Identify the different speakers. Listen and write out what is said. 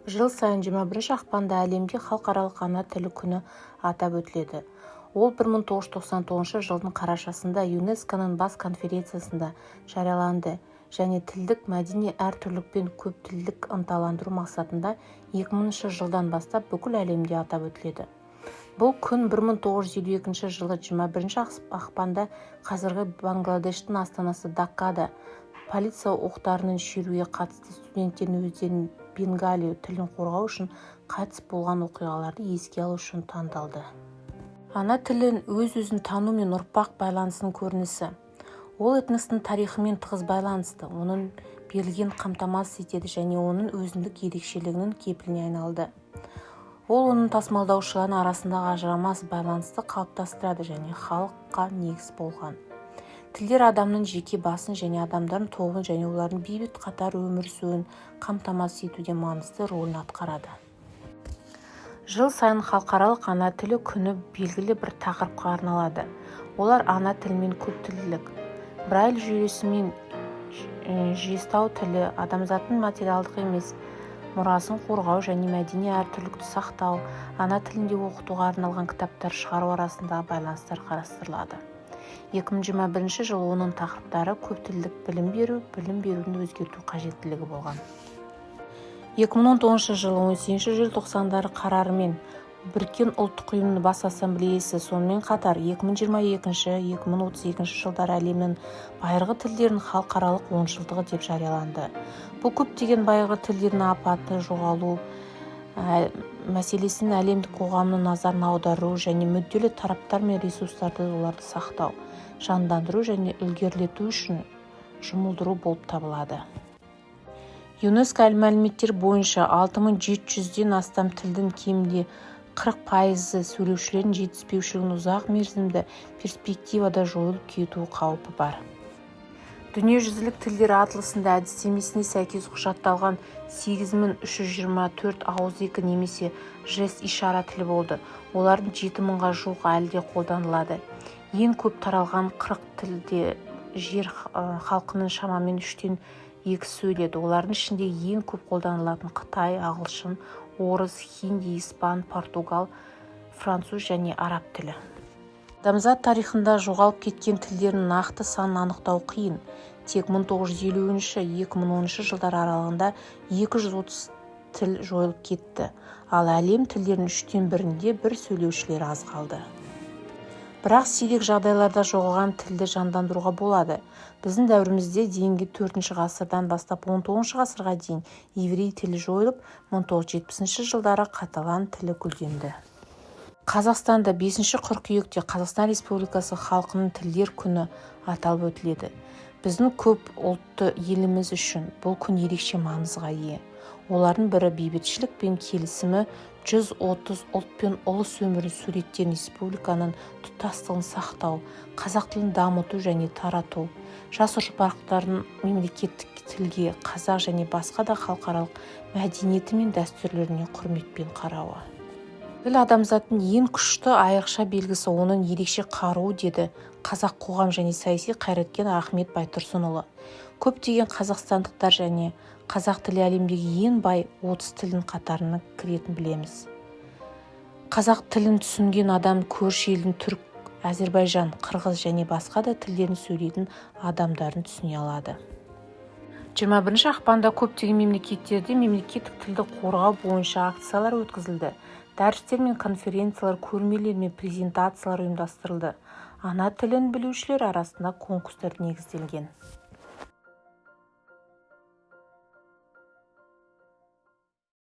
Speaker 1: Жыл сайын 21 ақпанда әлемде халықаралық ана тілі күні атап өтіледі. Ол 1999 жылдың қарашасында ЮНЕСКО-ның бас конференциясында жарияланды және тілдік мәдени әртүрлілік пен көптілділік ынталандыру мақсатында 2000 жылдан бастап бүкіл әлемде атап өтіледі. Бұл күн 1952 жылы 21 ақпанда қазіргі Бангладештің астанасы Даккада полиция оқтарының шеруге қатысты студенттердің өздерінің бенгали тілін қорғау үшін қайтыс болған оқиғаларды еске алу үшін таңдалды. Ана тілін өз-өзін тану мен ұрпақ байланысының көрінісі. Ол этностың тарихымен тығыз байланысты, оның берілген қамтамасыз етеді және оның өзіндік ерекшелігінің кепіліне айналды. Ол оның тасымалдаушылардың арасындағы ажырамас байланысты қалыптастырады және халыққа негіз болған. Тілдер адамның жеке басын және адамдардың тобын және олардың бейбіт қатар өмір сүруін қамтамасыз етуде маңызды рөлін атқарады. Жыл сайын халықаралық ана тілі күні белгілі бір тақырыпқа арналады. Олар ана тілі мен көптілділік, Брайль жүйесі мен жестау тілі, адамзаттың материалдық емес мұрасын қорғау және мәдени әртүрлілікті сақтау, ана тілінде оқытуға арналған кітаптар шығару арасындағы байланыстар қарастырылады. 2021 жыл оның тақырыптары көптілділік білім берудің өзгерту қажеттілігі болған. 2019 жылы 18 желтоқсандары қарарымен Біріккен ұлттық ұйымының бас ассамблеясы сонымен қатар 2022-2032 жылдары әлемнің байырғы тілдерінің халықаралық онжылдығы деп жарияланды. Бұл көптеген байырғы тілдердің апаты, жоғалу мәселесін әлемдік қоғамның назарын аудару және мүдделі тараптар мен ресурстарды оларды сақтау, жандандыру және ілгерілету үшін жұмылдыру болып табылады. ЮНЕСКО мәліметтер бойынша 6700-ден астам тілдің кемінде 40% сөйлеушілердің жетіспеушілігінің ұзақ мерзімді перспективада жойылып кету қаупі бар. Дүниежүзілік тілдер атласында әдістемесіне сәйкес құжатталған 8324 ауызекі немесе жест ишара тілі болды. Олардың 7000-ға жуық әлі де қолданылады. Ең көп таралған 40 тілде жер халқының шамамен 3-тен 2 сөйледі. Олардың ішінде ең көп қолданылатын Қытай, ағылшын, орыс, хинди, испан, португал, француз және араб тілі. Адамзат тарихында жоғалып кеткен тілдердің нақты санын анықтау қиын. Тек 1950-2010 жылдар аралығында 230 тіл жойылып кетті, ал әлем тілдерінің 3-тен 1-інде бір сөйлеушілер аз қалды. Бірақ сирек жағдайларда жоғалған тілді жандандыруға болады. Біздің дәуірімізде дейінгі 4 ғасырдан бастап 19 ғасырға дейін еврей тілі жойылып, 1970 жылдары каталан тілі гүлденді. Қазақстанда 5 қыркүйекте Қазақстан Республикасы халқының тілдер күні аталып өтіледі. Біздің көп ұлтты еліміз үшін бұл күн ерекше маңызға ие. Олардың бірі бейбітшілік пен келісімі, 130 ұлт пен ұлыс өмірін суреттеген республиканың тұтастығын сақтау, қазақ тілін дамыту және тарату, жас ұрпақтардың мемлекеттік тілге, қазақ және басқа да халықаралық мәдениеті мен дәстүрлеріне құрметпен қарауы. Тіл адамзаттың ең күшті айрықша белгісі, оның ерекше қаруы, деді қазақ қоғам және саяси қайраткер Ахмет Байтұрсынұлы. Көптеген қазақстандықтар және қазақ тілі әлемдегі ең бай 30 тілдің қатарына кіретін білеміз. Қазақ тілін түсінген адам көрші елдің түрік, Әзербайжан, қырғыз және басқа да тілдерін сөйлейтін адамдарын түсіне алады. 21 ақпанда көптеген мемлекеттерде мемлекеттік тілді қорғау бойынша акциялар өткізілді. Дәрістер мен конференциялар, көрмелер мен презентациялар ұйымдастырылды. Ана тілін білушілер арасында конкурстар негізделген.